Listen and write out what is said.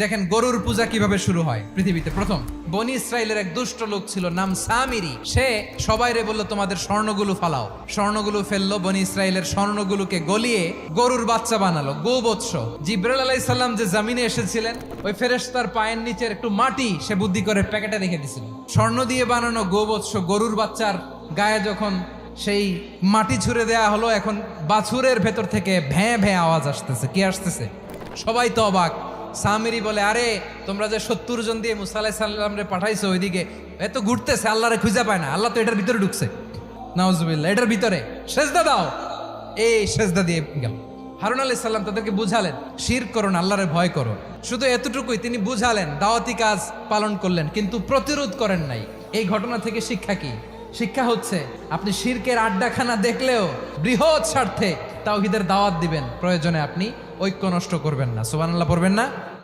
দেখেন গরুর পূজা কিভাবে শুরু হয় পৃথিবীতে প্রথম। বনি ইসরায়েলের এক দুষ্ট লোক ছিল, নাম সামিরি। সে সবাইরে বললো তোমাদের স্বর্ণগুলো ফালাও। স্বর্ণগুলো ফেললো, বনি ইসরায়েলের স্বর্ণগুলোকে গলিয়ে গরুর বাচ্চা বানালো, গোবৎস। জিব্রাইল আলাইহিস সালাম যে জমিনে এসেছিলেন, ওই ফেরেশতার পায়ের নিচের একটু মাটি সে বুদ্ধি করে প্যাকেটে রেখে দিছিল। স্বর্ণ দিয়ে বানানো গোবৎস গরুর বাচ্চার গায়ে যখন সেই মাটি ছুঁড়ে দেয়া হলো, এখন বাছুরের ভেতর থেকে ভ্যাঁ ভ্যাঁ আওয়াজ আসতেছে। কি আসতেছে? সবাই তো অবাক। সামিরি বলে, আরে তোমরা যে 70 জন দিয়ে মুসা আলাইহিস সালাম রে পাঠাইছো, ওইদিকে এত ঘুরতেছে, আল্লাহরে খুঁজে পায় না। আল্লাহ তো এটার ভিতরে ঢুকছে, নাউজুবিল্লাহ, এটার ভিতরে সেজদা দাও। এই সেজদা দিয়ে গেল। হারুন আলাইহিস সালাম তাদেরকে বুঝালেন, শিরক করো না, আল্লাহরে ভয় করো। শুধু এতটুকুই তিনি বুঝালেন, দাওয়াতি কাজ পালন করলেন, কিন্তু প্রতিরোধ করেন নাই। এই ঘটনা থেকে শিক্ষা কি? শিক্ষা হচ্ছে, আপনি শিরকের আড্ডাখানা দেখলেও বৃহৎ স্বার্থে তাওহীদের দাওয়াত দিবেন, প্রয়োজনে আপনি ঐক্য নষ্ট করবেন না। সুবহানাল্লাহ পড়বেন না?